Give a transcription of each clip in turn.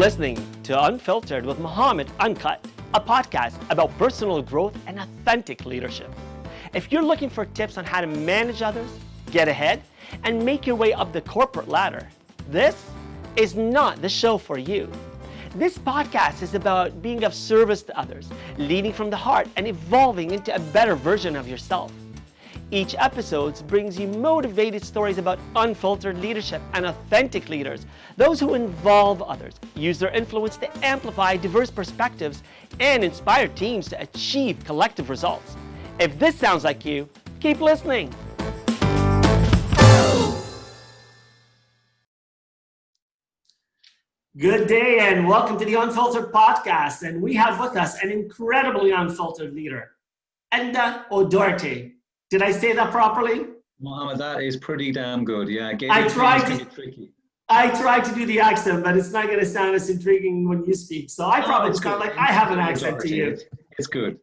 listening to Unfiltered with Muhammad Uncut, a podcast about personal growth and authentic leadership. If you're looking for tips on how to manage others, get ahead, and make your way up the corporate ladder, this is not the show for you. This podcast is about being of service to others, leading from the heart, and evolving into a better version of yourself. Each episode brings you motivated stories about unfiltered leadership and authentic leaders, those who involve others, use their influence to amplify diverse perspectives, and inspire teams to achieve collective results. If this sounds like you, keep listening. Good day and welcome to the Unfiltered Podcast. And we have with us an incredibly unfiltered leader, Enda O'Doherty. Did I say that properly? Mohammed, that is pretty damn good. Yeah, I tried to do the accent, but it's not going to sound as intriguing when you speak. So I probably sound like I have an accent to you. It's good.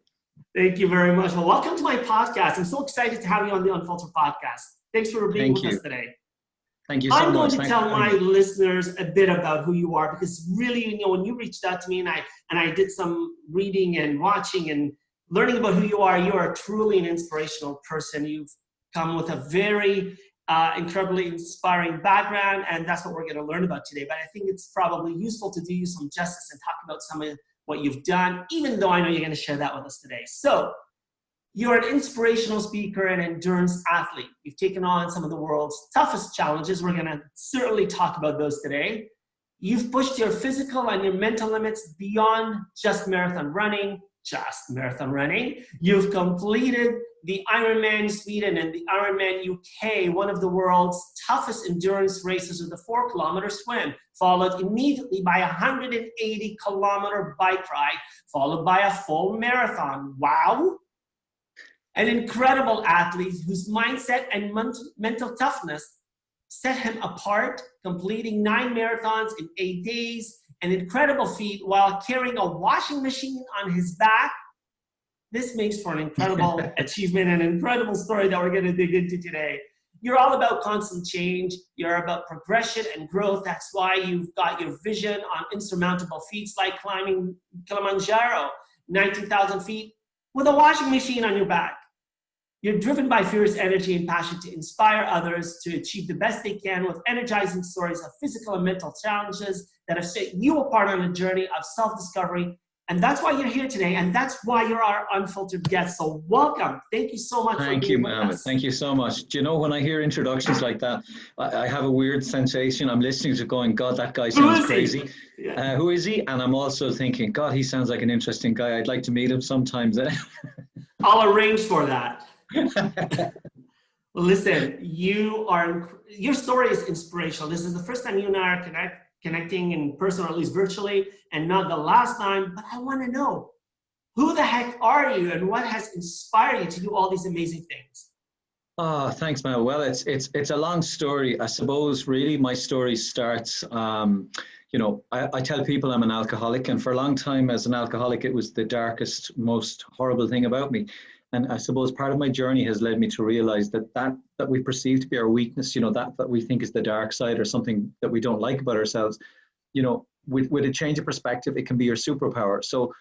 Thank you very much. Well, welcome to my podcast. I'm so excited to have you on the Unfiltered Podcast. Thanks for being with us today. Thank you so much. I'm going to tell my listeners a bit about who you are, because really, when you reached out to me and I did some reading and watching and learning about who you are truly an inspirational person. You've come with a very incredibly inspiring background, and that's what we're going to learn about today. But I think it's probably useful to do you some justice and talk about some of what you've done, even though I know you're going to share that with us today. So, you're an inspirational speaker and endurance athlete. You've taken on some of the world's toughest challenges. We're going to certainly talk about those today. You've pushed your physical and your mental limits beyond just marathon running. You've completed the Ironman Sweden and the Ironman UK, one of the world's toughest endurance races with a 4-kilometer swim, followed immediately by a 180-kilometer bike ride, followed by a full marathon. Wow! An incredible athlete whose mindset and mental toughness set him apart, completing 9 marathons in 8 days, an incredible feat while carrying a washing machine on his back. This makes for an incredible achievement and an incredible story that we're going to dig into today. You're all about constant change. You're about progression and growth. That's why you've got your vision on insurmountable feats like climbing Kilimanjaro, 19,000 feet, with a washing machine on your back. You're driven by fierce energy and passion to inspire others to achieve the best they can with energizing stories of physical and mental challenges that have set you apart on a journey of self-discovery. And that's why you're here today, and that's why you're our unfiltered guest. So welcome. Thank you so much for being with us. Thank you, Mohammed. Thank you so much. Do you know, when I hear introductions like that, I have a weird sensation. I'm listening to going, God, that guy sounds crazy. Yeah. Who is he? And I'm also thinking, God, he sounds like an interesting guy. I'd like to meet him sometimes. I'll arrange for that. Listen, your story is inspirational. This is the first time you and I are connecting in person, or at least virtually, and not the last time. But I want to know, who the heck are you, and what has inspired you to do all these amazing things? Oh, thanks, man. Well, it's a long story. I suppose really my story starts. I tell people I'm an alcoholic, and for a long time as an alcoholic, it was the darkest, most horrible thing about me. And I suppose part of my journey has led me to realize that we perceive to be our weakness, that we think is the dark side or something that we don't like about ourselves, with a change of perspective, it can be your superpower. So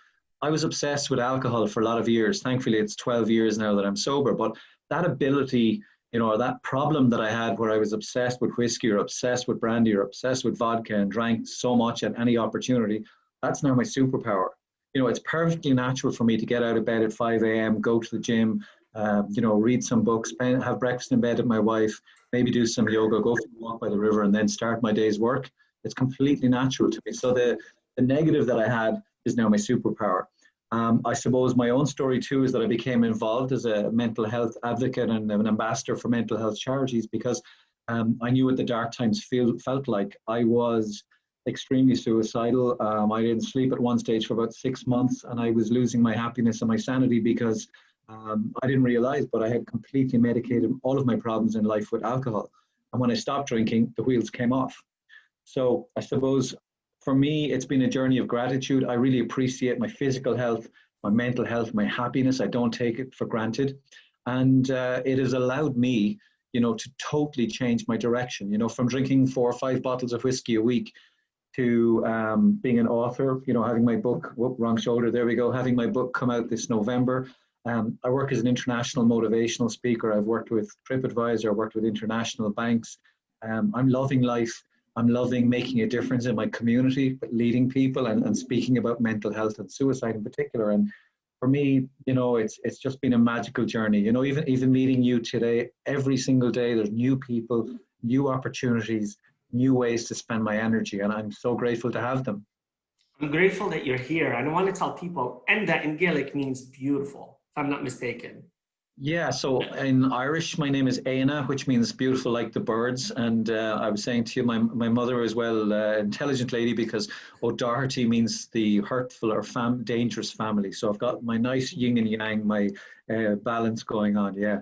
I was obsessed with alcohol for a lot of years. Thankfully, it's 12 years now that I'm sober. But that ability, or that problem that I had where I was obsessed with whiskey or obsessed with brandy or obsessed with vodka and drank so much at any opportunity, that's now my superpower. It's perfectly natural for me to get out of bed at 5 a.m., go to the gym, read some books, have breakfast in bed with my wife, maybe do some yoga, go for a walk by the river, and then start my day's work. It's completely natural to me. So the negative that I had is now my superpower. I suppose my own story too is that I became involved as a mental health advocate and an ambassador for mental health charities because I knew what the dark times felt like. I was extremely suicidal. I didn't sleep at one stage for about 6 months, and I was losing my happiness and my sanity because I didn't realize, but I had completely medicated all of my problems in life with alcohol. And when I stopped drinking, the wheels came off. So I suppose for me, it's been a journey of gratitude. I really appreciate my physical health, my mental health, my happiness. I don't take it for granted. And it has allowed me, to totally change my direction, from drinking 4 or 5 bottles of whiskey a week to being an author, you know, having my book, whoop, wrong shoulder, there we go, having my book come out this November. I work as an international motivational speaker. I've worked with TripAdvisor, I've worked with international banks. I'm loving life. I'm loving making a difference in my community, leading people and speaking about mental health and suicide in particular. And for me, you know, it's just been a magical journey. You know, even meeting you today, every single day, there's new people, new opportunities, new ways to spend my energy. And I'm so grateful to have them. I'm grateful that you're here. And I want to tell people, Enda in Gaelic means beautiful, if I'm not mistaken. Yeah, so in Irish, my name is Éanna, which means beautiful like the birds. And I was saying to you, my mother is intelligent lady, because O'Doherty means the hurtful or dangerous family. So I've got my nice yin and yang, my balance going on, yeah.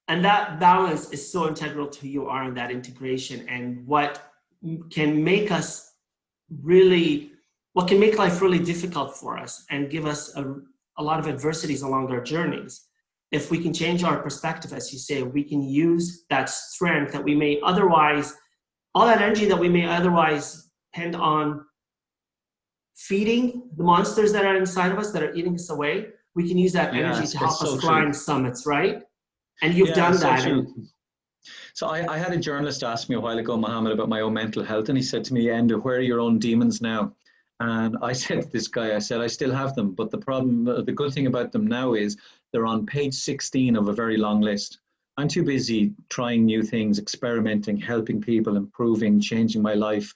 And that balance is so integral to who you are, and that integration, and what can make us really, what can make life really difficult for us and give us a lot of adversities along our journeys. If we can change our perspective, as you say, we can use that strength that we may otherwise, all that energy that we may otherwise depend on feeding the monsters that are inside of us that are eating us away. We can use that energy to help us climb summits, right? And you've done that. So I had a journalist ask me a while ago, Mohammed, about my own mental health. And he said to me, Enda, where are your own demons now? And I said to this guy, I said, I still have them. But the problem, the good thing about them now is they're on page 16 of a very long list. I'm too busy trying new things, experimenting, helping people, improving, changing my life,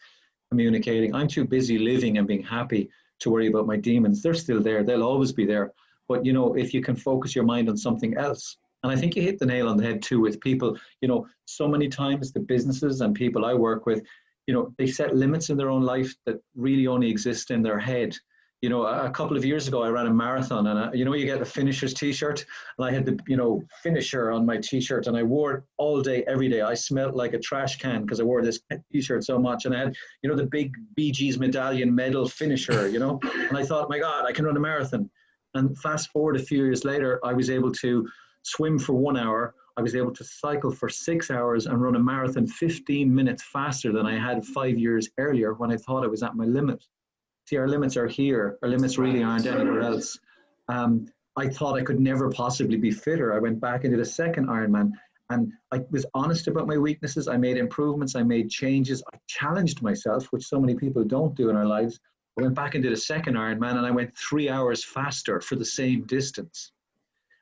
communicating. I'm too busy living and being happy to worry about my demons. They're still there. They'll always be there. But, you know, if you can focus your mind on something else. And I think you hit the nail on the head too with people, you know, so many times the businesses and people I work with, you know, they set limits in their own life that really only exist in their head. You know, a couple of years ago, I ran a marathon, and you know, you get the finisher's t-shirt, and I had the, you know, finisher on my t-shirt, and I wore it all day, every day. I smelled like a trash can because I wore this t-shirt so much, and I had, you know, the big Bee Gees medallion medal finisher, you know, and I thought, my God, I can run a marathon. And fast forward a few years later, I was able to swim for 1 hour. I was able to cycle for 6 hours and run a marathon 15 minutes faster than I had 5 years earlier when I thought I was at my limit. See, our limits are here. Our limits really aren't anywhere else. I thought I could never possibly be fitter. I went back and did a second Ironman, and I was honest about my weaknesses. I made improvements. I made changes. I challenged myself, which so many people don't do in our lives. I went back and did a second Ironman, and I went 3 hours faster for the same distance.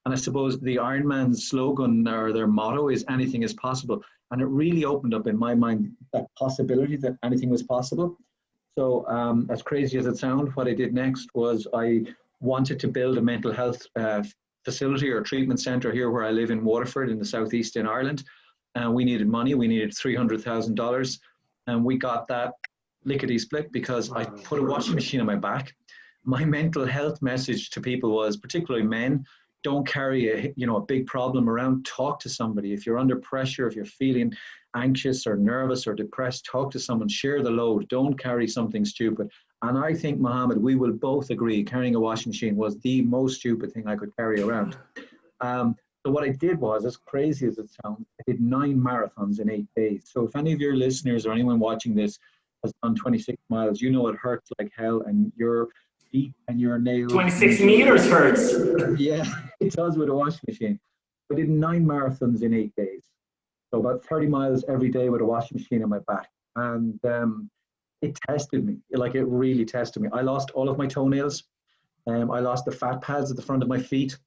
And I suppose the Ironman's slogan or their motto is anything is possible. And it really opened up in my mind that possibility that anything was possible. So as crazy as it sounds, what I did next was I wanted to build a mental health facility or treatment centre here where I live in Waterford in the southeast in Ireland. And we needed money. We needed $300,000. And we got that lickety-split because I put a washing machine on my back. My mental health message to people was, particularly men, don't carry a big problem around. Talk to somebody. If you're under pressure, if you're feeling anxious or nervous or depressed, talk to someone, share the load. Don't carry something stupid. And I think, Mohammed, we will both agree carrying a washing machine was the most stupid thing I could carry around. So what I did was, as crazy as it sounds, I did 9 marathons in 8 days. So if any of your listeners or anyone watching this has done 26 miles, you know it hurts like hell, and your feet and your nails. 26 meters hurts. Yeah, it does with a washing machine. I did 9 marathons in 8 days. So about 30 miles every day with a washing machine on my back. And it tested me, like it really tested me. I lost all of my toenails. I lost the fat pads at the front of my feet.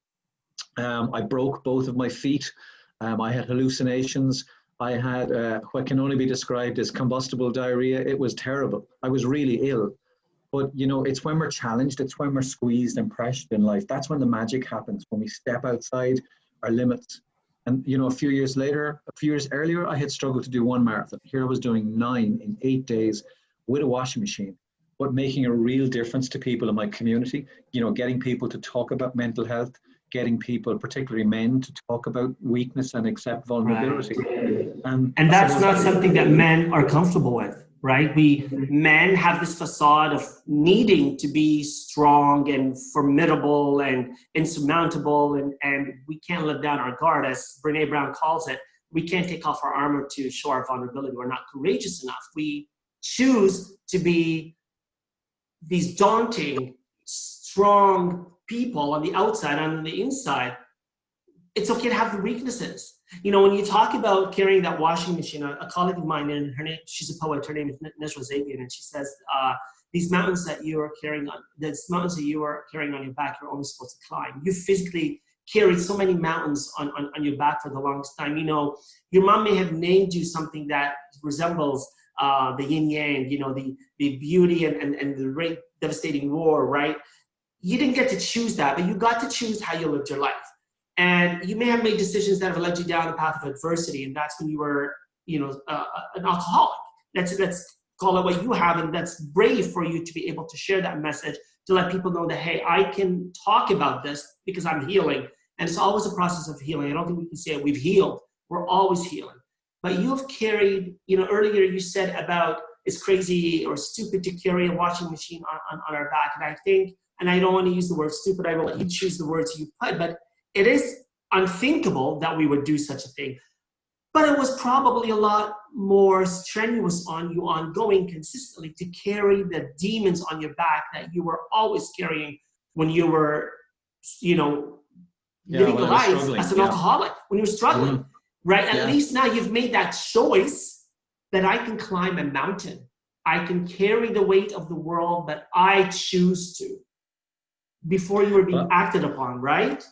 I broke both of my feet. I had hallucinations. I had what can only be described as combustible diarrhea. It was terrible. I was really ill. But, you know, it's when we're challenged, it's when we're squeezed and pressured in life. That's when the magic happens, when we step outside our limits. And, you know, a few years earlier, I had struggled to do 1 marathon. Here I was doing 9 in 8 days with a washing machine, but making a real difference to people in my community, you know, getting people to talk about mental health, getting people, particularly men, to talk about weakness and accept vulnerability. Right. And that's not something that men are comfortable with, right? Men have this facade of needing to be strong and formidable and insurmountable, and we can't let down our guard, as Brene Brown calls it. We can't take off our armor to show our vulnerability. We're not courageous enough. We choose to be these daunting, strong people on the outside and on the inside, it's okay to have the weaknesses. You know, when you talk about carrying that washing machine, a colleague of mine, and her name, she's a poet, her name is Nejwa Zabian, and she says, these mountains that you are carrying on, your back, you're only supposed to climb. You physically carried so many mountains on your back for the longest time. You know, your mom may have named you something that resembles the yin yang, you know, the beauty and the great devastating war, right? You didn't get to choose that, but you got to choose how you lived your life. And you may have made decisions that have led you down the path of adversity, and that's when you were, you know, an alcoholic. Let's call it what you have, and that's brave for you to be able to share that message, to let people know that, hey, I can talk about this because I'm healing. And it's always a process of healing. I don't think we can say we've healed. We're always healing. But you've carried, you know, earlier you said about it's crazy or stupid to carry a washing machine on our back. And I think, and I don't want to use the word stupid, I will let you choose the words you put, but it is unthinkable that we would do such a thing. But it was probably a lot more strenuous on you, ongoing, consistently, to carry the demons on your back that you were always carrying when you were, you know, living the life as an alcoholic, when you were struggling, right? At least now you've made that choice that I can climb a mountain. I can carry the weight of the world that I choose to, before you were being acted upon, right?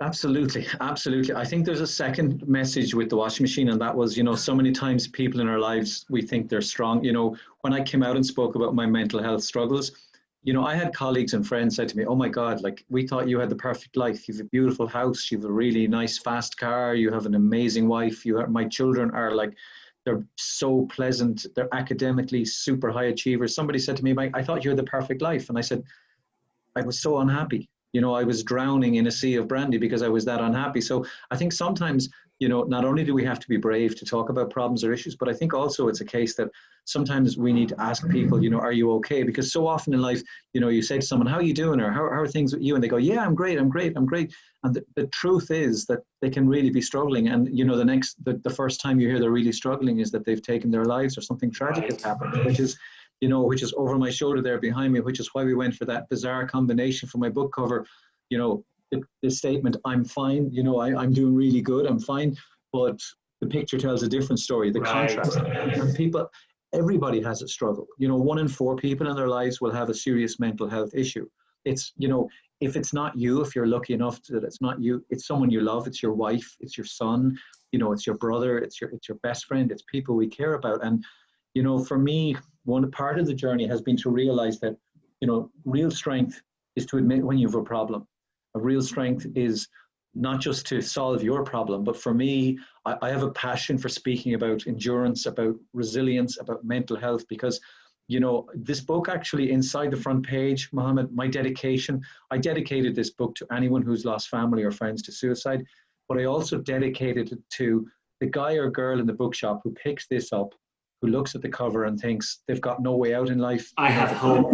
Absolutely. Absolutely. I think there's a second message with the washing machine, and that was, you know, so many times people in our lives, we think they're strong. You know, when I came out and spoke about my mental health struggles, you know, I had colleagues and friends said to me, oh my God, like, we thought you had the perfect life. You have a beautiful house. You have a really nice, fast car. You have an amazing wife. My children are like, they're so pleasant. They're academically super high achievers. Somebody said to me, Mike, I thought you had the perfect life. And I said, I was so unhappy. You know, I was drowning in a sea of brandy because I was that unhappy. So I think sometimes, you know, not only do we have to be brave to talk about problems or issues, but I think also it's a case that sometimes we need to ask people, you know, are you okay? Because so often in life, you know, you say to someone, how are you doing? Or how are things with you? And they go, yeah, I'm great. And the truth is that they can really be struggling. And, you know, the first time you hear they're really struggling is that they've taken their lives or something tragic has happened, which is over my shoulder there behind me, which is why we went for that bizarre combination for my book cover, you know, the statement, I'm fine, you know, I'm doing really good, I'm fine, but the picture tells a different story, the contrast. And people, everybody has a struggle. You know, 1 in 4 people in their lives will have a serious mental health issue. It's, you know, if it's not you, if you're lucky enough that it's not you, it's someone you love, it's your wife, it's your son, you know, it's your brother, it's your best friend, it's people we care about. And, you know, for me, one part of the journey has been to realize that, you know, real strength is to admit when you have a problem. A real strength is not just to solve your problem, but for me, I have a passion for speaking about endurance, about resilience, about mental health, because, you know, this book actually, inside the front page, Mohammed, I dedicated this book to anyone who's lost family or friends to suicide, but I also dedicated it to the guy or girl in the bookshop who picks this up, who looks at the cover and thinks they've got no way out in life. I have hope.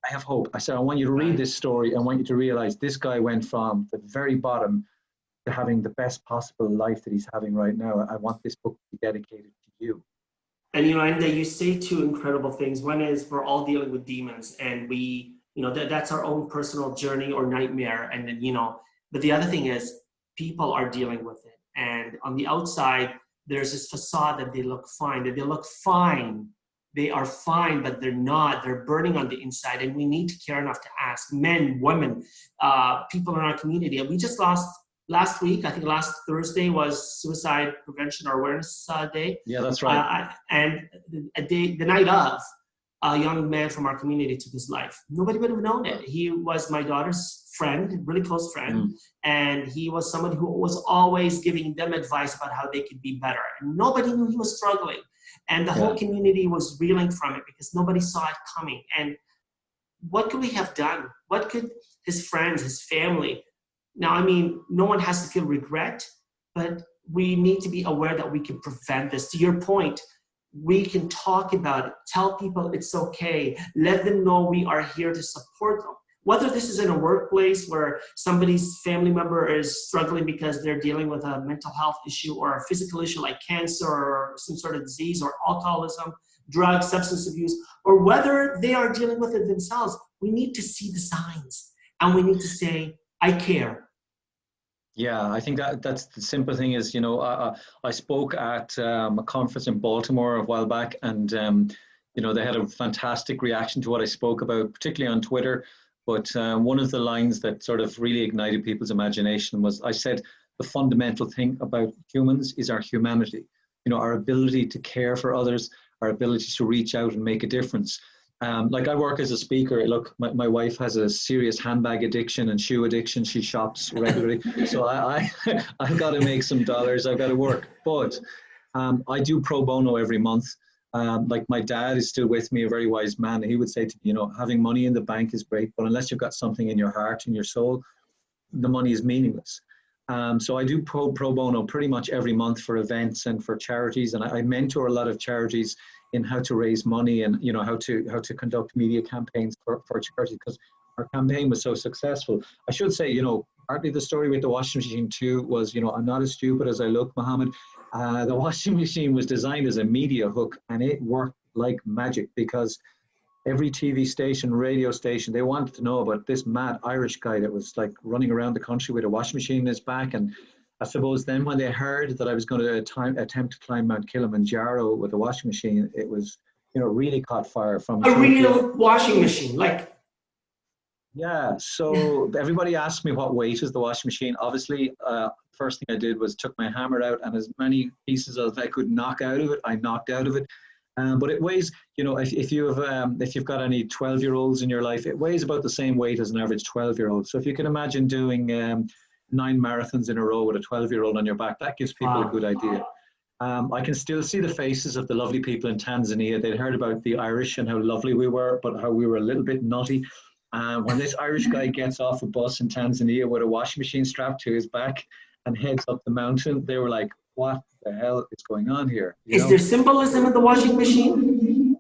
I have hope. I said, I want you to read this story. I want you to realize this guy went from the very bottom to having the best possible life that he's having right now. I want this book to be dedicated to you. And, you know, Enda, you say 2 incredible things. One is we're all dealing with demons, and we, you know, that's our own personal journey or nightmare. And then, you know, but the other thing is people are dealing with it. And on the outside, there's this facade that they look fine, They are fine, but they're not. They're burning on the inside, and we need to care enough to ask men, women, people in our community. And we just lost last week, I think last Thursday was Suicide Prevention or Awareness Day. Yeah, that's right. And the night of, a young man from our community took his life. Nobody would have known it. He was my daughter's friend, really close friend. And he was someone who was always giving them advice about how they could be better. And nobody knew he was struggling. And the whole community was reeling from it because nobody saw it coming. And what could we have done? What could his friends, his family? Now, I mean, no one has to feel regret, but we need to be aware that we can prevent this. To your point, we can talk about it, tell people it's okay, let them know we are here to support them. Whether this is in a workplace where somebody's family member is struggling because they're dealing with a mental health issue or a physical issue like cancer or some sort of disease or alcoholism, drugs, substance abuse, or whether they are dealing with it themselves, we need to see the signs and we need to say, I care. Yeah, I think that's the simple thing is, I spoke at a conference in Baltimore a while back, and they had a fantastic reaction to what I spoke about, particularly on Twitter. But one of the lines that sort of really ignited people's imagination was, I said, the fundamental thing about humans is our humanity, our ability to care for others, our ability to reach out and make a difference. Like I work as a speaker. Look, my wife has a serious handbag addiction and shoe addiction. She shops regularly. So I've got to make some dollars. I've got to work. But I do pro bono every month. Like my dad is still with me, a very wise man. He would say to me, having money in the bank is great, but unless you've got something in your heart and your soul, the money is meaningless. So I do pro bono pretty much every month for events and for charities, and I mentor a lot of charities in how to raise money and how to conduct media campaigns for charities, because our campaign was so successful. I should say, partly the story with the washing machine too was, I'm not as stupid as I look, Mohammed. The washing machine was designed as a media hook, and it worked like magic, because every TV station, radio station, they wanted to know about this mad Irish guy that was like running around the country with a washing machine in his back. And I suppose then when they heard that I was going to attempt to climb Mount Kilimanjaro with a washing machine, it was, really caught fire from a real washing machine, like. Yeah, so everybody asked me what weight is the washing machine. Obviously, first thing I did was took my hammer out, and as many pieces as I could knock out of it, I knocked out of it. But it weighs, if you've got any 12-year-olds in your life, it weighs about the same weight as an average 12-year-old. So if you can imagine doing 9 marathons in a row with a 12-year-old on your back, that gives people a good idea. I can still see the faces of the lovely people in Tanzania. They'd heard about the Irish and how lovely we were, but how we were a little bit nutty. When this Irish guy gets off a bus in Tanzania with a washing machine strapped to his back and heads up the mountain, they were like, what the hell is going on here? Is there symbolism in the washing machine?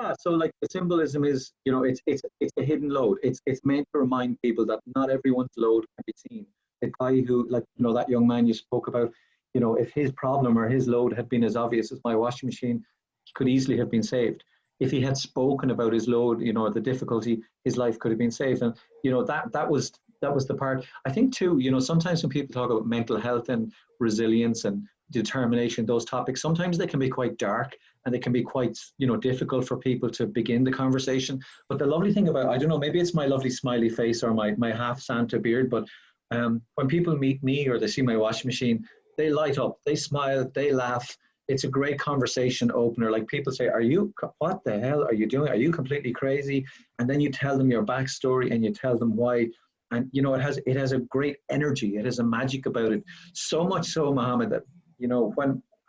Yeah, so like the symbolism is, it's a hidden load. It's meant to remind people that not everyone's load can be seen. The guy who, like, that young man you spoke about, if his problem or his load had been as obvious as my washing machine, he could easily have been saved. If he had spoken about his load, the difficulty, his life could have been saved. And, that was the part. I think too, sometimes when people talk about mental health and resilience and determination, those topics, sometimes they can be quite dark and they can be quite, difficult for people to begin the conversation. But the lovely thing about, I don't know, maybe it's my lovely smiley face or my half Santa beard, but when people meet me or they see my washing machine, they light up, they smile, they laugh. It's a great conversation opener. Like people say, what the hell are you doing? Are you completely crazy? And then you tell them your backstory and you tell them why. And, it has a great energy. It has a magic about it. So much so, Mohammed, that,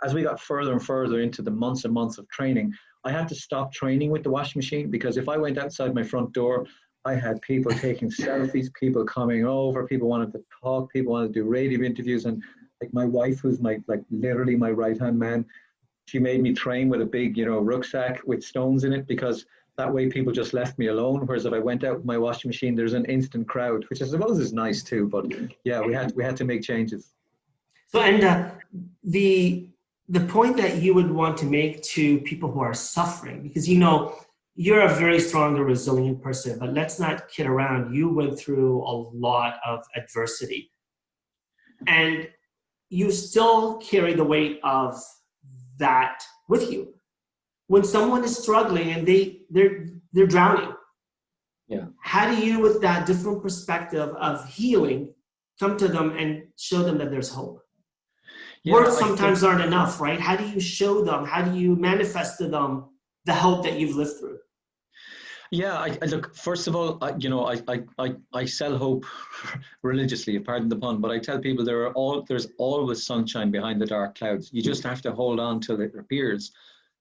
as we got further and further into the months and months of training, I had to stop training with the washing machine, because if I went outside my front door, I had people taking selfies, people coming over, people wanted to talk, people wanted to do radio interviews. And like my wife, who's literally my right-hand man, she made me train with a big, rucksack with stones in it, because that way people just left me alone. Whereas if I went out with my washing machine, there's an instant crowd, which I suppose is nice too. But yeah, we had to make changes. So, and the point that you would want to make to people who are suffering, because you're a very strong and resilient person, but let's not kid around. You went through a lot of adversity, and you still carry the weight of that with you. When someone is struggling and they're drowning, yeah, how do you, with that different perspective of healing, come to them and show them that there's hope? Yeah, words sometimes aren't enough, right? How do you show them? How do you manifest to them the hope that you've lived through? Yeah, I look, first of all, I sell hope religiously, pardon the pun, but I tell people there's always sunshine behind the dark clouds. You just have to hold on till it appears.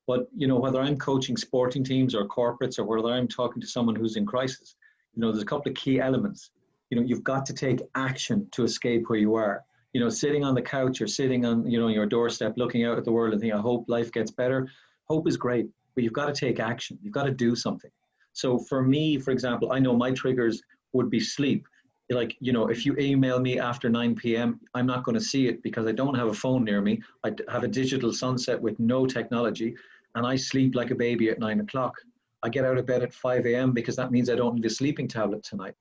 But, whether I'm coaching sporting teams or corporates, or whether I'm talking to someone who's in crisis, there's a couple of key elements. You've got to take action to escape where you are. Sitting on the couch or sitting on, your doorstep, looking out at the world and thinking, I hope life gets better. Hope is great, but you've got to take action. You've got to do something. So for me, for example, I know my triggers would be sleep. Like, if you email me after 9 p.m., I'm not going to see it because I don't have a phone near me. I have a digital sunset with no technology. and I sleep like a baby at 9 o'clock. I get out of bed at 5 a.m. because that means I don't need a sleeping tablet tonight.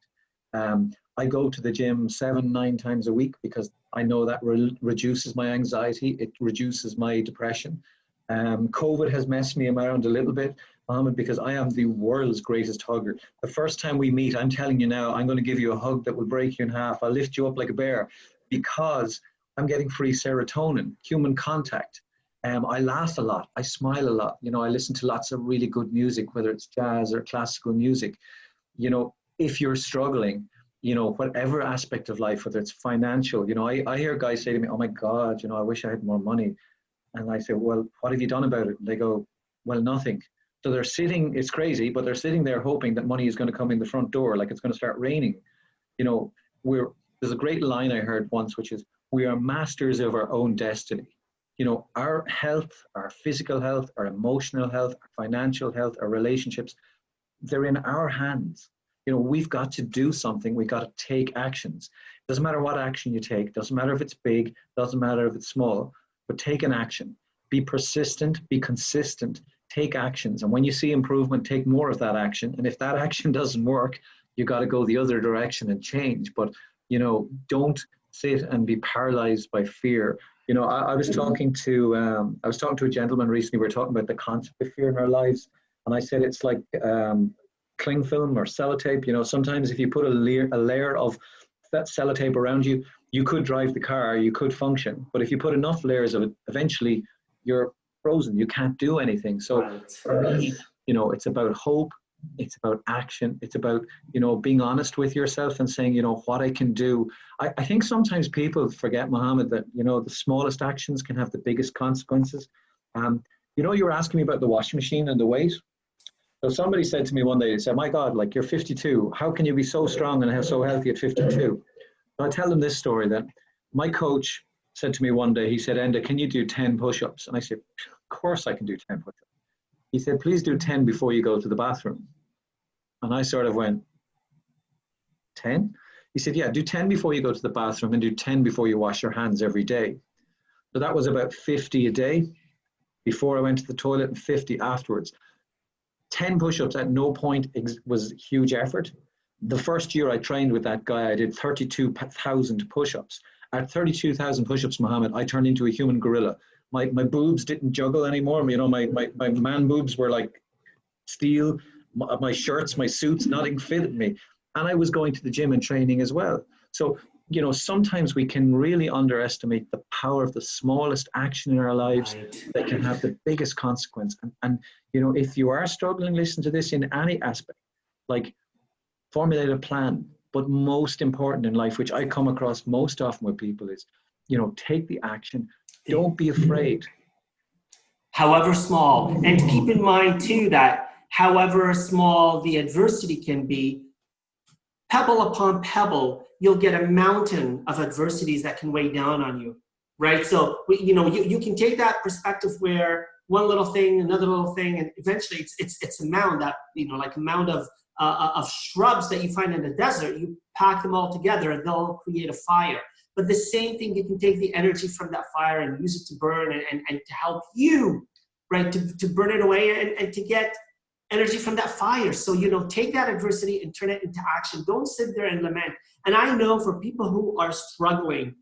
I go to the gym 7-9 times a week because I know that reduces my anxiety. It reduces my depression. COVID has messed me around a little bit, Mohammed, because I am the world's greatest hugger. The first time we meet, I'm telling you now, I'm going to give you a hug that will break you in half. I'll lift you up like a bear because I'm getting free serotonin, human contact. I laugh a lot. I smile a lot. You know, I listen to lots of really good music, whether it's jazz or classical music. You know, if you're struggling, you know, whatever aspect of life, whether it's financial, you know, I hear guys say to me, oh my God, you know, I wish I had more money. And I say, well, what have you done about it? And they go, well, nothing. So they're sitting, it's crazy, but they're sitting there hoping that money is going to come in the front door, like it's going to start raining. You know, there's a great line I heard once, which is, we are masters of our own destiny. You know, our health, our physical health, our emotional health, our financial health, our relationships, they're in our hands. You know, we've got to do something. We've got to take actions. Doesn't matter what action you take. Doesn't matter if it's big. Doesn't matter if it's small. But take an action. Be persistent. Be consistent. Take actions. And when you see improvement, take more of that action. And if that action doesn't work, you got to go the other direction and change. But, you know, don't sit and be paralyzed by fear. You know, I was talking to a gentleman recently. We were talking about the concept of fear in our lives, and I said it's like cling film or sellotape. You know, sometimes if you put a layer of that sellotape around you, you could drive the car, you could function. But if you put enough layers of it, eventually you're frozen. You can't do anything. So for me, you know, it's about hope. It's about action. It's about, you know, being honest with yourself and saying, you know, what I can do. I think sometimes people forget, Mohammed, that, you know, the smallest actions can have the biggest consequences. You know, you were asking me about the washing machine and the weight. So somebody said to me one day, they said, my God, like you're 52. How can you be so strong and so healthy at 52? So I tell them this story that my coach said to me one day, he said, Enda, can you do 10 push-ups? And I said, of course I can do 10 push-ups. He said, please do 10 before you go to the bathroom. And I sort of went, 10? He said, yeah, do 10 before you go to the bathroom and do 10 before you wash your hands every day. So that was about 50 a day before I went to the toilet and 50 afterwards. 10 push-ups at no point was huge effort. The first year I trained with that guy, I did 32,000 push-ups. At 32,000 push-ups, Mohammed, I turned into a human gorilla. My boobs didn't juggle anymore. You know, my man boobs were like steel. My shirts, my suits, nothing fitted me. And I was going to the gym and training as well. So, you know, sometimes we can really underestimate the power of the smallest action in our lives that can have the biggest consequence. And, you know, if you are struggling, listen to this in any aspect, like formulate a plan. But most important in life, which I come across most often with people is, you know, take the action. Don't be afraid. However small. And keep in mind too that however small the adversity can be, pebble upon pebble, you'll get a mountain of adversities that can weigh down on you, right? So, you know, you can take that perspective where one little thing, another little thing, and eventually it's a mound that, you know, like a mound of shrubs that you find in the desert. You pack them all together and they'll create a fire. But the same thing, you can take the energy from that fire and use it to burn and to help you, right, to burn it away and to get energy from that fire. So, you know, take that adversity and turn it into action. Don't sit there and lament. And I know for people who are struggling,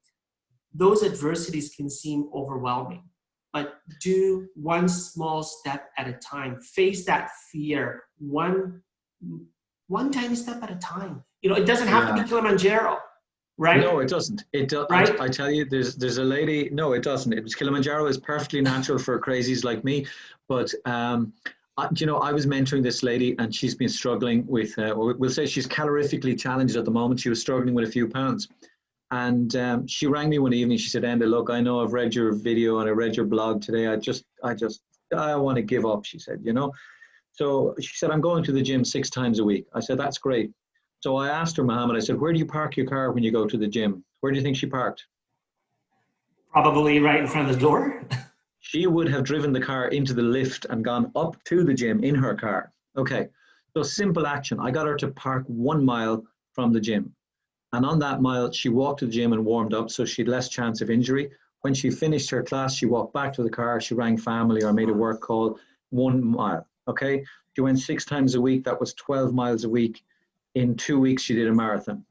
those adversities can seem overwhelming. But do one small step at a time. Face that fear one tiny step at a time. You know, it doesn't have to be Kilimanjaro. Right? No, it doesn't. Right? I tell you, there's a lady. No, it doesn't. Kilimanjaro is perfectly natural for crazies like me. But you know, I was mentoring this lady, and she's been struggling with. We'll say she's calorifically challenged at the moment. She was struggling with a few pounds, and she rang me one evening. She said, "Enda, look, I know I've read your video and I read your blog today. I want to give up." She said, "You know." So she said, "I'm going to the gym 6 times a week." I said, "That's great." So I asked her, Mohammed, I said, "Where do you park your car when you go to the gym?" Where do you think she parked? Probably right in front of the door. She would have driven the car into the lift and gone up to the gym in her car. Okay, so simple action. I got her to park 1 mile from the gym. And on that mile, she walked to the gym and warmed up so she had less chance of injury. When she finished her class, she walked back to the car, she rang family or made a work call. 1 mile, okay? She went 6 times a week. That was 12 miles a week. In 2 weeks, she did a marathon.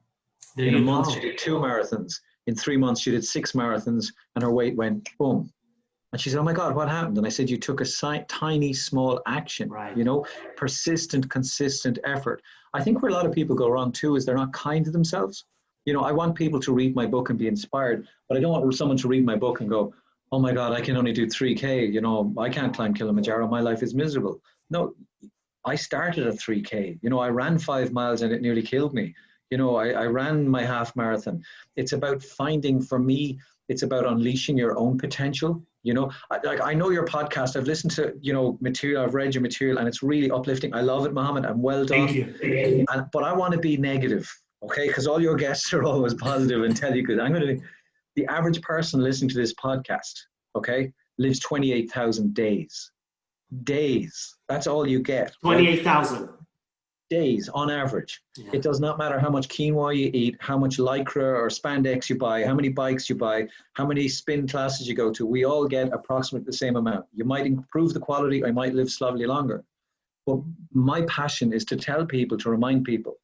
In a month, she did 2 marathons. In 3 months, she did 6 marathons, and her weight went boom. And she said, oh my God, what happened? And I said, you took a tiny, small action, you know, persistent, consistent effort. I think where a lot of people go wrong too is they're not kind to themselves. You know, I want people to read my book and be inspired, but I don't want someone to read my book and go, oh my God, I can only do 3K. You know, I can't climb Kilimanjaro. My life is miserable. No, I started at 3K. You know, I ran 5 miles and it nearly killed me. You know, I ran my half marathon. It's about finding, for me, it's about unleashing your own potential. You know, I know your podcast. I've listened to, you know, material. I've read your material and it's really uplifting. I love it, Mohammed. And well done. Thank you. But I want to be negative, okay? Because all your guests are always positive and tell you good. The average person listening to this podcast, okay, lives 28,000 days. Days. That's all you get. 28,000. Days on average. Yeah. It does not matter how much quinoa you eat, how much lycra or spandex you buy, how many bikes you buy, how many spin classes you go to. We all get approximately the same amount. You might improve the quality, I might live slightly longer. But my passion is to tell people, to remind people,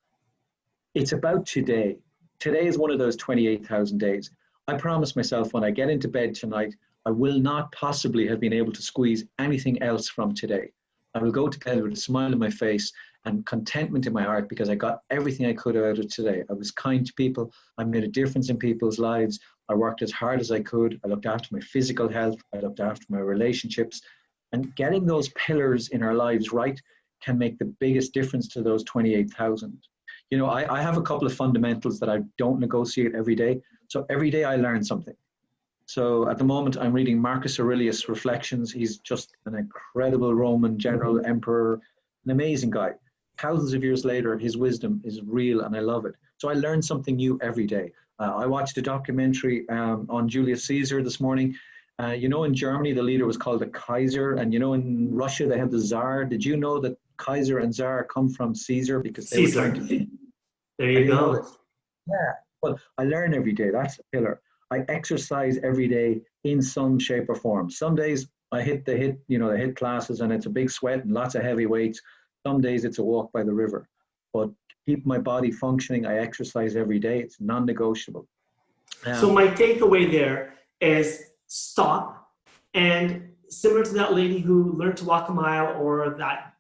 it's about today. Today is one of those 28,000 days. I promise myself when I get into bed tonight, I will not possibly have been able to squeeze anything else from today. I will go to bed with a smile on my face and contentment in my heart because I got everything I could out of today. I was kind to people. I made a difference in people's lives. I worked as hard as I could. I looked after my physical health. I looked after my relationships. And getting those pillars in our lives right can make the biggest difference to those 28,000. You know, I have a couple of fundamentals that I don't negotiate every day. So every day I learn something. So at the moment, I'm reading Marcus Aurelius' Reflections. He's just an incredible Roman general, emperor, an amazing guy. Thousands of years later, his wisdom is real and I love it. So I learn something new every day. I watched a documentary on Julius Caesar this morning. You know, in Germany, the leader was called the Kaiser. And you know, in Russia, they have the Tsar. Did you know that Kaiser and Tsar come from Caesar? Because they were trying to... There you go. Yeah, well, I learn every day. That's a pillar. I exercise every day in some shape or form. Some days I hit the HIIT classes and it's a big sweat and lots of heavy weights. Some days it's a walk by the river. But keep my body functioning, I exercise every day. It's non-negotiable. So my takeaway there is stop. And similar to that lady who learned to walk a mile, or that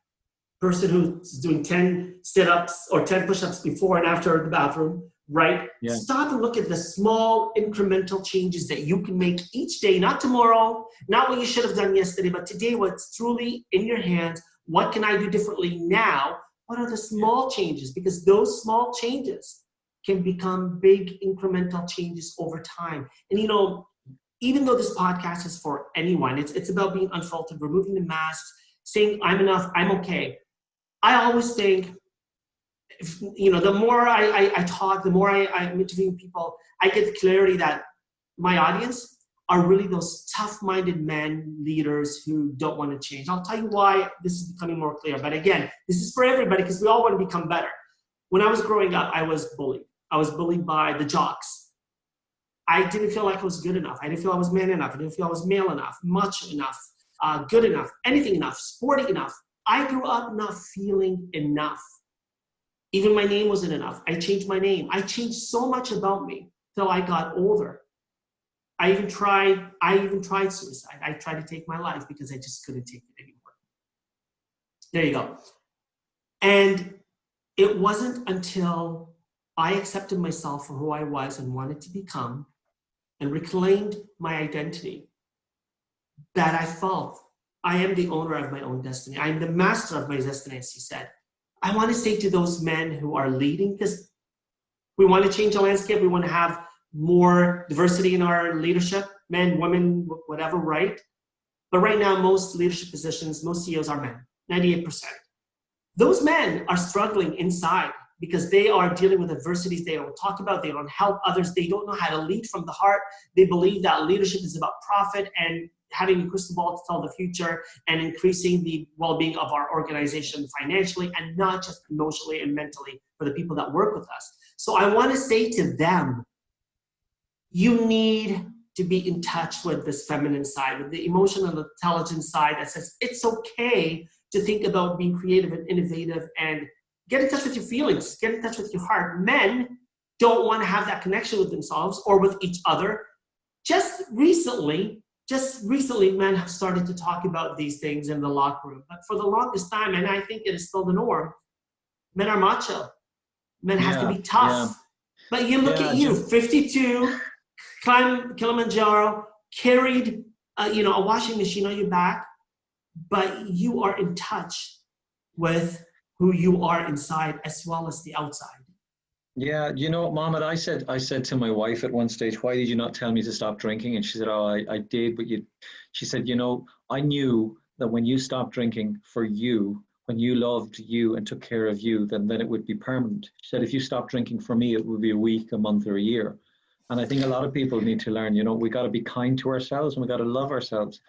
person who's doing 10 sit-ups or 10 push-ups before and after the bathroom, right? Yeah. Stop and look at the small incremental changes that you can make each day, not tomorrow, not what you should have done yesterday, but today, what's truly in your hands. What can I do differently now? What are the small changes? Because those small changes can become big incremental changes over time. And you know, even though this podcast is for anyone, it's about being unfiltered, removing the masks, saying I'm enough, I'm okay. I always think, you know, the more I talk, the more I'm interviewing people, I get the clarity that my audience are really those tough-minded men, leaders who don't want to change. I'll tell you why this is becoming more clear. But again, this is for everybody because we all want to become better. When I was growing up, I was bullied. I was bullied by the jocks. I didn't feel like I was good enough. I didn't feel I was man enough. I didn't feel I was male enough, much enough, good enough, anything enough, sporty enough. I grew up not feeling enough. Even my name wasn't enough. I changed my name. I changed so much about me till I got older. I even tried suicide. I tried to take my life because I just couldn't take it anymore. There you go. And it wasn't until I accepted myself for who I was and wanted to become and reclaimed my identity that I felt I am the owner of my own destiny. I am the master of my destiny, as he said. I want to say to those men who are leading, because we want to change the landscape, we want to have more diversity in our leadership, men, women, whatever, right? But right now, most leadership positions, most CEOs are men, 98%. Those men are struggling inside because they are dealing with adversities they don't talk about, they don't help others, they don't know how to lead from the heart. They believe that leadership is about profit and having a crystal ball to tell the future and increasing the well-being of our organization financially and not just emotionally and mentally for the people that work with us. So I want to say to them, you need to be in touch with this feminine side, with the emotional intelligence side that says it's okay to think about being creative and innovative and get in touch with your feelings, get in touch with your heart. Men don't want to have that connection with themselves or with each other. Just recently, men have started to talk about these things in the locker room. But for the longest time, and I think it is still the norm, men are macho. Men have to be tough. But you look at you, 52, climbed Kilimanjaro, carried a washing machine on your back, but you are in touch with who you are inside as well as the outside. Yeah, you know, Mohammed, I said to my wife at one stage, why did you not tell me to stop drinking? And she said, oh, I did, but she said, you know, I knew that when you stopped drinking for you, when you loved you and took care of you, then it would be permanent. She said, if you stopped drinking for me, it would be a week, a month, or a year. And I think a lot of people need to learn, you know, we got to be kind to ourselves and we got to love ourselves.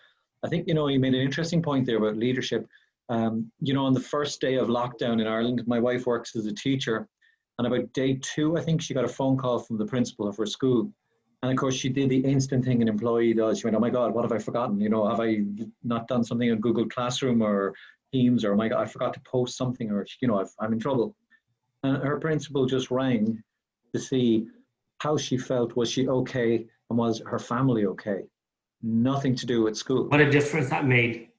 I think, you know, you made an interesting point there about leadership. You know, on the first day of lockdown in Ireland, my wife works as a teacher. And about day 2, I think she got a phone call from the principal of her school. And of course, she did the instant thing an employee does. She went, oh my God, what have I forgotten? You know, have I not done something in Google Classroom or Teams, or oh my God, I forgot to post something, or, you know, I'm in trouble. And her principal just rang to see how she felt. Was she okay? And was her family okay? Nothing to do with school. What a difference that made.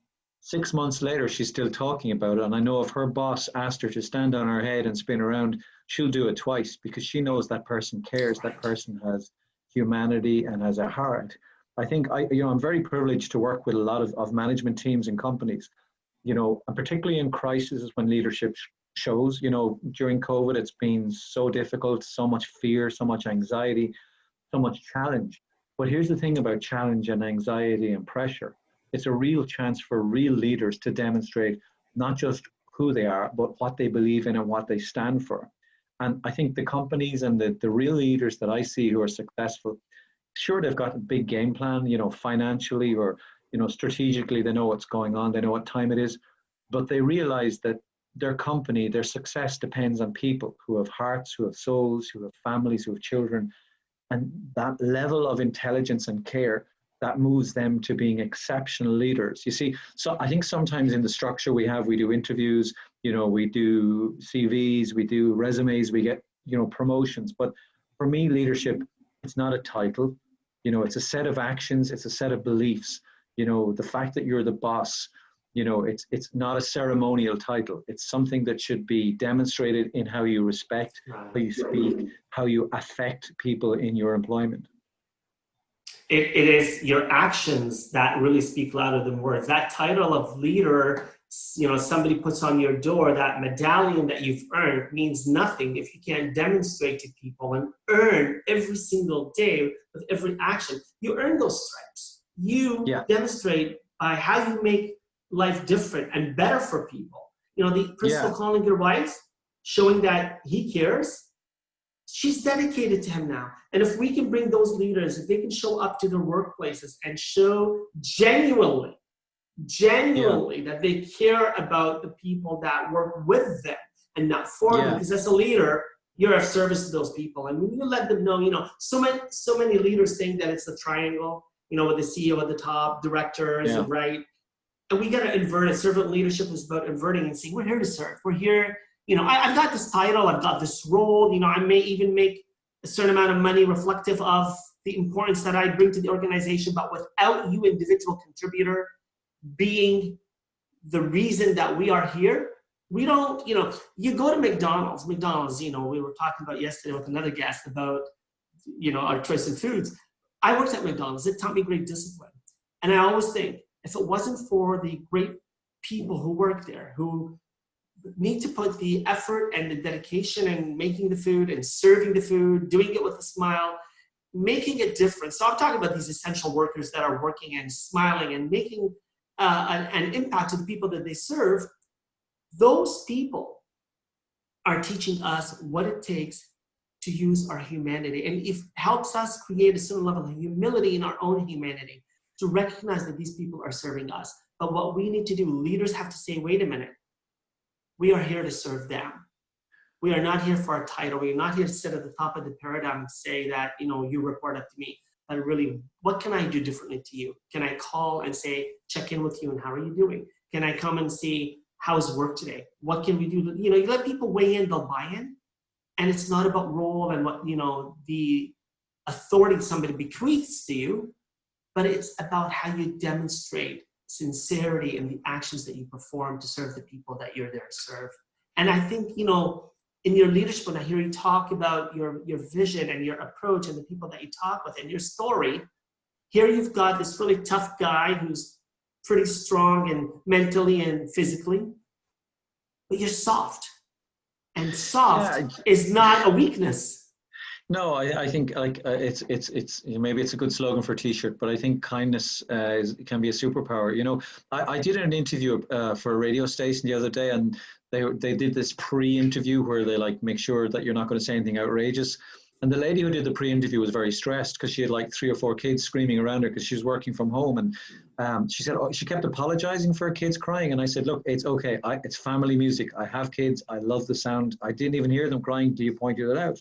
6 months later, she's still talking about it. And I know if her boss asked her to stand on her head and spin around, she'll do it twice because she knows that person cares, that person has humanity and has a heart. I think I'm very privileged to work with a lot of management teams and companies, you know, and particularly in crises when leadership shows, you know, during COVID, it's been so difficult, so much fear, so much anxiety, so much challenge. But here's the thing about challenge and anxiety and pressure. It's a real chance for real leaders to demonstrate not just who they are, but what they believe in and what they stand for. And I think the companies and the real leaders that I see who are successful, sure, they've got a big game plan, you know, financially or, you know, strategically, they know what's going on, they know what time it is, but they realize that their company, their success depends on people who have hearts, who have souls, who have families, who have children. And that level of intelligence and care that moves them to being exceptional leaders. You see, so I think sometimes in the structure we do interviews, you know, we do CVs, we do resumes, we get, you know, promotions. But for me, leadership, it's not a title, you know, it's a set of actions, it's a set of beliefs. You know, the fact that you're the boss, you know, it's not a ceremonial title. It's something that should be demonstrated in how you respect, how you speak, how you affect people in your employment. It is your actions that really speak louder than words. That title of leader, you know, somebody puts on your door, that medallion that you've earned means nothing if you can't demonstrate to people and earn every single day with every action. You earn those stripes. You demonstrate by how you make life different and better for people. You know, the principal calling your wife, showing that he cares. She's dedicated to him now. And if we can bring those leaders, if they can show up to their workplaces and show genuinely that they care about the people that work with them and not for them, because as a leader, you're of service to those people. And when you let them know, you know, so many leaders think that it's a triangle, you know, with the CEO at the top, directors, and right. And we got to invert it. Servant leadership is about inverting and saying, we're here to serve. We're here. You know, I've got this title, I've got this role, you know, I may even make a certain amount of money reflective of the importance that I bring to the organization, but without you, individual contributor, being the reason that we are here, we don't, you know, you go to McDonald's, you know, we were talking about yesterday with another guest about, you know, our choice in foods. I worked at McDonald's, it taught me great discipline. And I always think, if it wasn't for the great people who work there, who need to put the effort and the dedication in making the food and serving the food, doing it with a smile, making a difference. So I'm talking about these essential workers that are working and smiling and making an impact to the people that they serve. Those people are teaching us what it takes to use our humanity. And it helps us create a certain level of humility in our own humanity to recognize that these people are serving us. But what we need to do, leaders have to say, wait a minute, we are here to serve them. We are not here for a title. We are not here to sit at the top of the paradigm and say that, you know, you report up to me. but really, what can I do differently to you? Can I call and say, check in with you and how are you doing? Can I come and see how's work today? What can we do? You know, you let people weigh in, they'll buy in. And it's not about role and what, you know, the authority somebody bequeaths to you, but it's about how you demonstrate sincerity in the actions that you perform to serve the people that you're there to serve. And I think, you know, in your leadership, when I hear you talk about your vision and your approach and the people that you talk with and your story, here you've got this really tough guy who's pretty strong and mentally and physically, but you're soft. And soft is not a weakness. No, I think like it's maybe it's a good slogan for a t-shirt, but I think kindness can be a superpower. You know, I did an interview for a radio station the other day, and they did this pre-interview where they like make sure that you're not going to say anything outrageous. And the lady who did the pre-interview was very stressed because she had like 3 or 4 kids screaming around her because she was working from home. And she said, she kept apologizing for her kids crying. And I said, look, it's okay. It's family music. I have kids. I love the sound. I didn't even hear them crying till you pointed it out.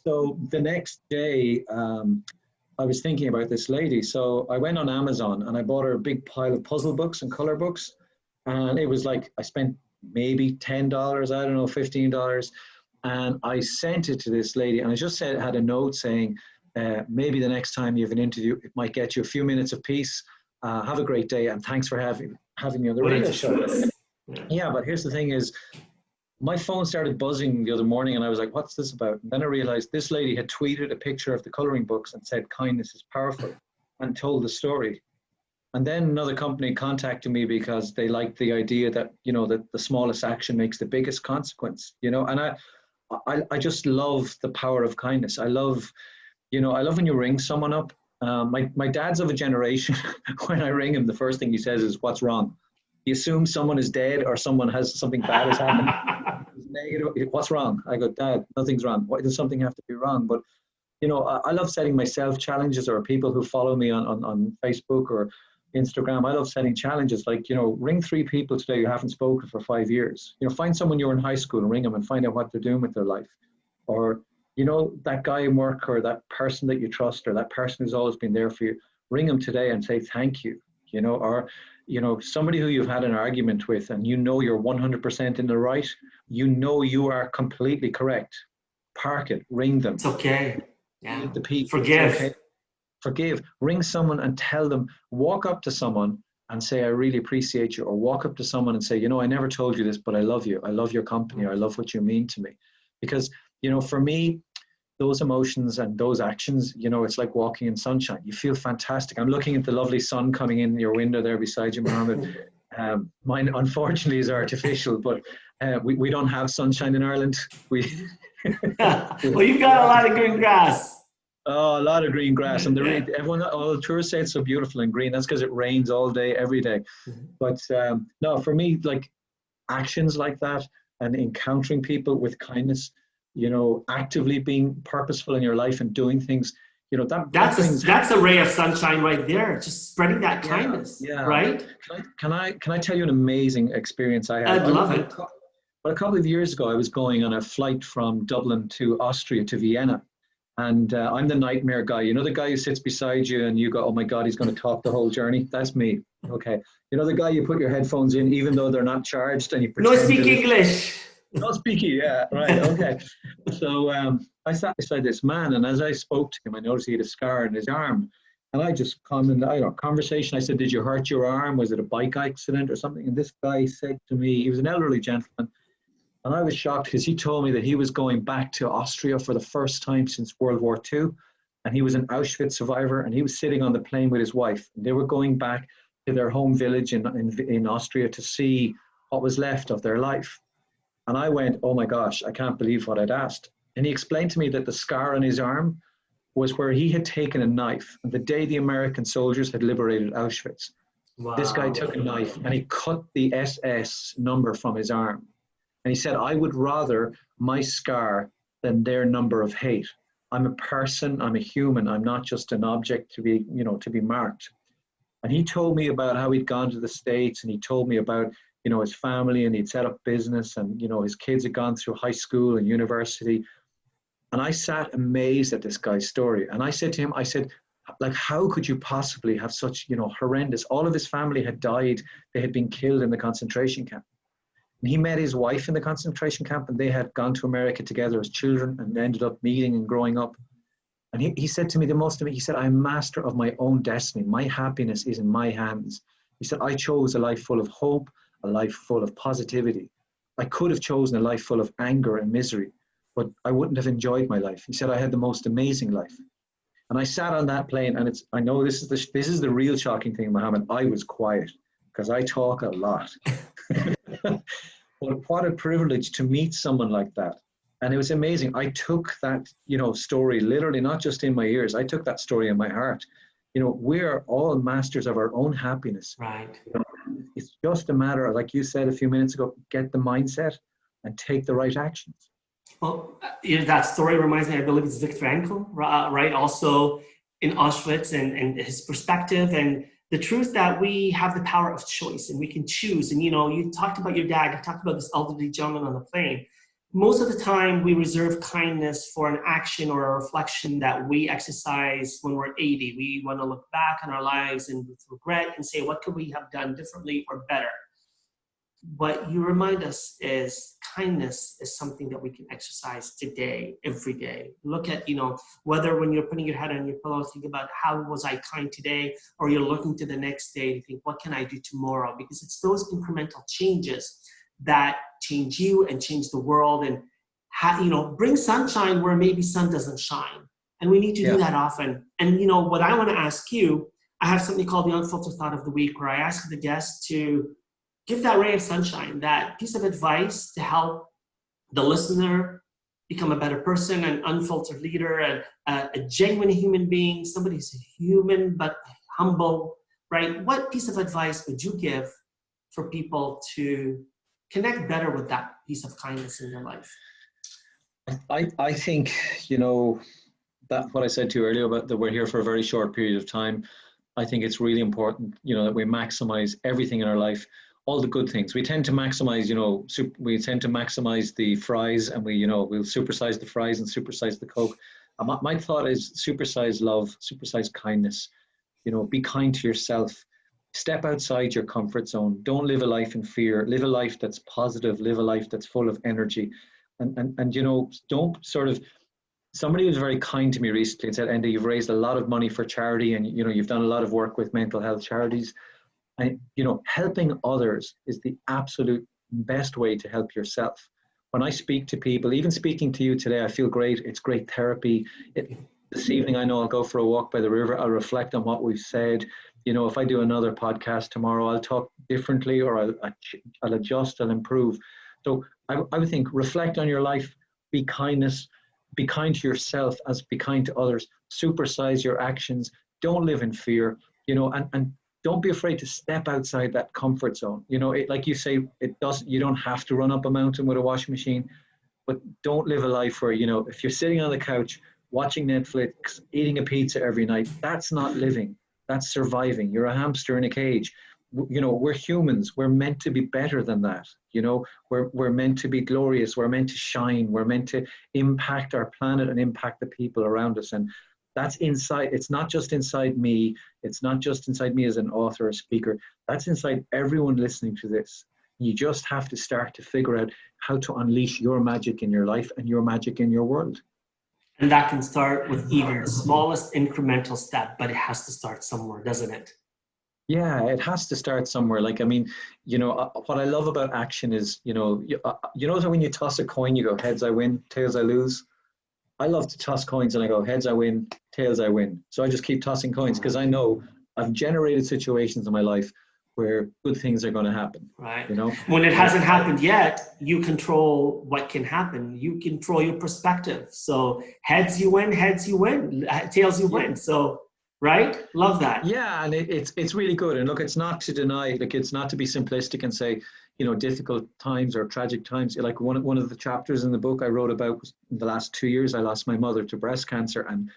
So the next day, I was thinking about this lady. So I went on Amazon and I bought her a big pile of puzzle books and color books. And it was like, I spent maybe $10, I don't know, $15. And I sent it to this lady, and I just had a note saying, maybe the next time you have an interview, it might get you a few minutes of peace. Have a great day, and thanks for having me on the radio show. Yeah, but here's the thing is, my phone started buzzing the other morning, and I was like, what's this about? And then I realized this lady had tweeted a picture of the coloring books and said, kindness is powerful, and told the story. And then another company contacted me because they liked the idea that, you know, that the smallest action makes the biggest consequence, you know, and I just love the power of kindness. I love when you ring someone up. My dad's of a generation, when I ring him, the first thing he says is, what's wrong? He assumes someone is dead or someone has something bad has happened. Negative. What's wrong? I go, Dad, nothing's wrong. Why does something have to be wrong? But, you know, I love setting myself challenges, or people who follow me on Facebook or Instagram. I love setting challenges like, you know, ring 3 people today you haven't spoken for 5 years. You know, find someone you were in high school and ring them and find out what they're doing with their life. Or, you know, that guy in work or that person that you trust or that person who's always been there for you, ring them today and say thank you, you know. Or, you know, somebody who you've had an argument with and you know you're 100% in the right, you know you are completely correct. Park it, ring them. It's okay. Yeah. The peace. Forgive. Okay. Forgive. Ring someone and tell them, walk up to someone and say, I really appreciate you. Or walk up to someone and say, you know, I never told you this, but I love you. I love your company. Or I love what you mean to me. Because, you know, for me, those emotions and those actions, you know, it's like walking in sunshine. You feel fantastic. I'm looking at the lovely sun coming in your window there beside you, Mohammed. Mine, unfortunately, is artificial, but we don't have sunshine in Ireland. Well, you've got a lot of green grass. Oh, a lot of green grass, and everyone, all the tourists say it's so beautiful and green. That's because it rains all day, every day. But no, for me, like actions like that and encountering people with kindness, you know, actively being purposeful in your life and doing things, you know, that's a ray of sunshine right there. Just spreading that kindness, right? Can I tell you an amazing experience I had? I'd love it. Well, a couple of years ago, I was going on a flight from Dublin to Austria to Vienna. And I'm the nightmare guy. You know, the guy who sits beside you and you go, oh my God, he's going to talk the whole journey. That's me. Okay. You know, the guy you put your headphones in, even though they're not charged, and you pretend no speak English. No speaking. Yeah. Right. Okay. So I sat beside this man, and as I spoke to him, I noticed he had a scar on his arm. And I just conversation. I said, did you hurt your arm? Was it a bike accident or something? And this guy said to me, he was an elderly gentleman. And I was shocked because he told me that he was going back to Austria for the first time since World War II. And he was an Auschwitz survivor, and he was sitting on the plane with his wife. And they were going back to their home village in Austria to see what was left of their life. And I went, oh my gosh, I can't believe what I'd asked. And he explained to me that the scar on his arm was where he had taken a knife. And the day the American soldiers had liberated Auschwitz, this guy took a knife and he cut the SS number from his arm. And he said, I would rather my scar than their number of hate. I'm a person, I'm a human, I'm not just an object to be, you know, to be marked. And he told me about how he'd gone to the States, and he told me about, you know, his family, and he'd set up business, and, you know, his kids had gone through high school and university. And I sat amazed at this guy's story. And I said to him, I said, like, how could you possibly have such, you know, horrendous, all of his family had died. They had been killed in the concentration camp. And he met his wife in the concentration camp, and they had gone to America together as children and ended up meeting and growing up. And he said to me he said, I'm master of my own destiny. My happiness is in my hands. He said, I chose a life full of hope, a life full of positivity. I could have chosen a life full of anger and misery, but I wouldn't have enjoyed my life. He said, I had the most amazing life. And I sat on that plane, and I know this is the real shocking thing, Mohammed. I was quiet because I talk a lot. But what a privilege to meet someone like that. And it was amazing. I took that, you know, story literally, not just in my ears. I took that story in my heart. You know, we're all masters of our own happiness. Right. You know, it's just a matter of, like you said a few minutes ago, get the mindset and take the right actions. Well, that story reminds me, I believe it's Viktor Frankl, right? Also in Auschwitz, and his perspective and the truth that we have the power of choice and we can choose. And, you know, you talked about your dad, you talked about this elderly gentleman on the plane. Most of the time we reserve kindness for an action or a reflection that we exercise when we're 80. We want to look back on our lives and with regret and say, what could we have done differently or better? What you remind us is kindness is something that we can exercise today, every day. Look at, you know, whether when you're putting your head on your pillow, think about how was I kind today, or you're looking to the next day to think, what can I do tomorrow? Because it's those incremental changes that change you and change the world, and you know, bring sunshine where maybe sun doesn't shine. And we need to do that often. And, you know, what I want to ask you, I have something called the Unfiltered Thought of the Week, where I ask the guests to give that ray of sunshine, that piece of advice to help the listener become a better person, an unfiltered leader, and a genuine human being, somebody who's human but humble, right? What piece of advice would you give for people to connect better with that piece of kindness in their life? I think, you know, that what I said to you earlier about that we're here for a very short period of time. I think it's really important, you know, that we maximize everything in our life, all the good things. We tend to maximize, you know, we tend to maximize the fries, and we, you know, we'll supersize the fries and supersize the Coke. My thought is supersize love, supersize kindness. You know, be kind to yourself. Step outside your comfort zone. Don't live a life in fear. Live a life that's positive. Live a life that's full of energy. And you know, don't sort of, somebody was very kind to me recently and said, Enda, you've raised a lot of money for charity, and, you know, you've done a lot of work with mental health charities. And, you know, helping others is the absolute best way to help yourself. When I speak to people, even speaking to you today, I feel great. It's great therapy. This evening, I know I'll go for a walk by the river. I'll reflect on what we've said. You know, if I do another podcast tomorrow, I'll talk differently, or I'll adjust, I'll improve. So I would think, reflect on your life, be kind to yourself as be kind to others, supersize your actions, don't live in fear, you know, and don't be afraid to step outside that comfort zone. You know, like you say, you don't have to run up a mountain with a washing machine, but don't live a life where, you know, if you're sitting on the couch, watching Netflix, eating a pizza every night, that's not living, that's surviving. You're a hamster in a cage. You know, we're humans, we're meant to be better than that. You know, we're meant to be glorious, we're meant to shine, we're meant to impact our planet and impact the people around us. And that's inside, it's not just inside me, it's not just inside me as an author or speaker, that's inside everyone listening to this. You just have to start to figure out how to unleash your magic in your life and your magic in your world. And that can start with even the smallest incremental step, but it has to start somewhere, doesn't it? Yeah, it has to start somewhere. Like, I mean, you know, what I love about action is, you know that when you toss a coin, you go, heads I win, tails I lose. I love to toss coins, and I go, heads I win, tails I win. So I just keep tossing coins, because I know I've generated situations in my life where good things are going to happen. Right. You know, when it hasn't happened yet, you control what can happen. You control your perspective. So heads you win, tails you win. So, right? Love that. Yeah, and it's really good. And look, it's not to deny, like, it's not to be simplistic and say, you know, difficult times or tragic times. Like one of the chapters in the book I wrote about was, in the last 2 years, I lost my mother to breast cancer, and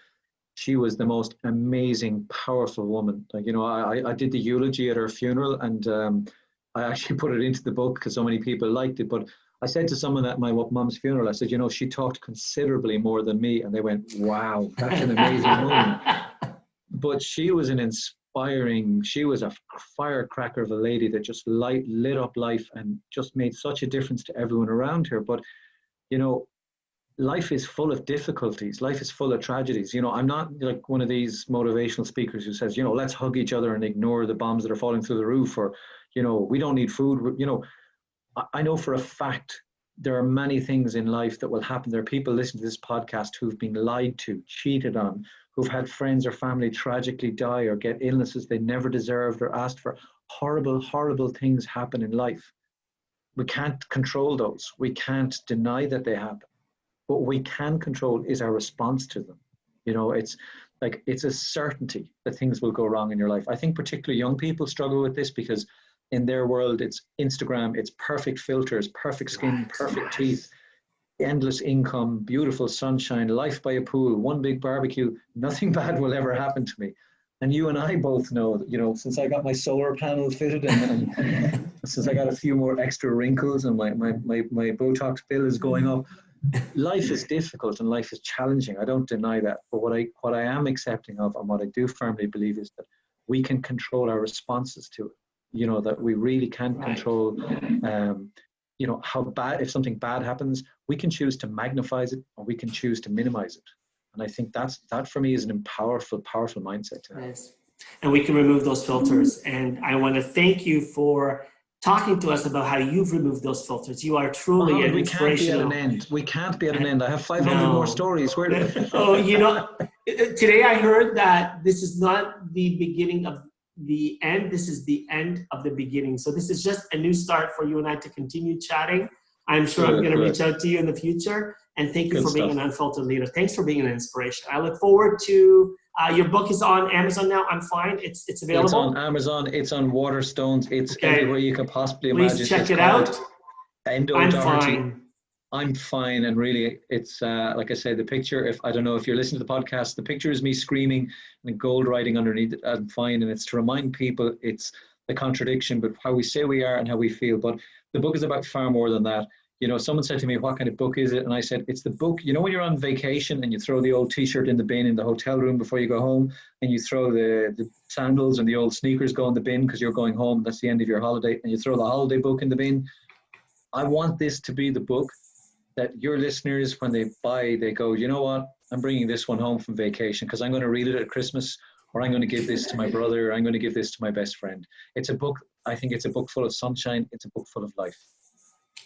she was the most amazing, powerful woman. Like, you know, I did the eulogy at her funeral, and I actually put it into the book because so many people liked it. But I said to someone at my mum's funeral, I said, you know, she talked considerably more than me. And they went, wow, that's an amazing woman. but she was she was a firecracker of a lady that just lit up life and just made such a difference to everyone around her. But, you know, life is full of difficulties. Life is full of tragedies. You know, I'm not like one of these motivational speakers who says, you know, let's hug each other and ignore the bombs that are falling through the roof, or, you know, we don't need food. You know, I know for a fact there are many things in life that will happen. There are people listening to this podcast who've been lied to, cheated on, who've had friends or family tragically die or get illnesses they never deserved or asked for. Horrible, horrible things happen in life. We can't control those. We can't deny that they happen. What we can control is our response to them. You know, it's like, it's a certainty that things will go wrong in your life. I think particularly young people struggle with this because in their world, it's Instagram, it's perfect filters, perfect skin, perfect teeth, endless income, beautiful sunshine, life by a pool, one big barbecue. Nothing bad will ever happen to me. And you and I both know that, you know, since I got my solar panel fitted and since I got a few more extra wrinkles and my Botox bill is going up, life is difficult and life is challenging. I don't deny that. But what I am accepting of and what I do firmly believe is that we can control our responses to it. You know, that we really can control, you know, how bad, if something bad happens, we can choose to magnify it or we can choose to minimize it. And I think that for me is an powerful mindset to have. Yes. And we can remove those filters. And I want to thank you for talking to us about how you've removed those filters. You are truly an inspirational. We can't be at an end. I have 500 more stories. Oh, you know, today I heard that this is not the beginning of the end. This is the end of the beginning. So this is just a new start for you and I to continue chatting. I'm sure I'm going to reach out to you in the future. And thank you for being an unfiltered leader. Thanks for being an inspiration. I look forward to your book is on Amazon now. I'm fine. It's available. It's on Amazon. It's on Waterstones. It's everywhere you could possibly imagine. Please check it out. Enda O'Doherty. I'm fine. And really, it's like I said, the picture, I don't know if you're listening to the podcast, the picture is me screaming and gold writing underneath it. I'm fine. And it's to remind people it's the contradiction, but how we say we are and how we feel. But the book is about far more than that. You know, someone said to me, what kind of book is it? And I said, it's the book, you know, when you're on vacation and you throw the old t-shirt in the bin in the hotel room before you go home, and you throw the sandals and the old sneakers go in the bin because you're going home, that's the end of your holiday, and you throw the holiday book in the bin. I want this to be the book that your listeners, when they buy, they go, you know what, I'm bringing this one home from vacation because I'm going to read it at Christmas, or I'm going to give this to my brother, or I'm going to give this to my best friend. It's a book, I think it's a book full of sunshine. It's a book full of life.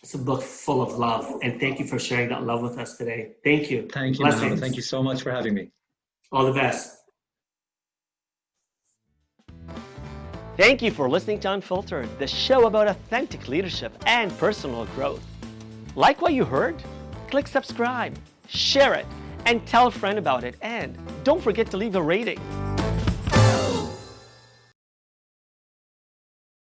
It's a book full of love. And thank you for sharing that love with us today. Thank you. Thank you, Mama. Thank you so much for having me. All the best. Thank you for listening to Unfiltered, the show about authentic leadership and personal growth. Like what you heard? Click subscribe, share it, and tell a friend about it. And don't forget to leave a rating.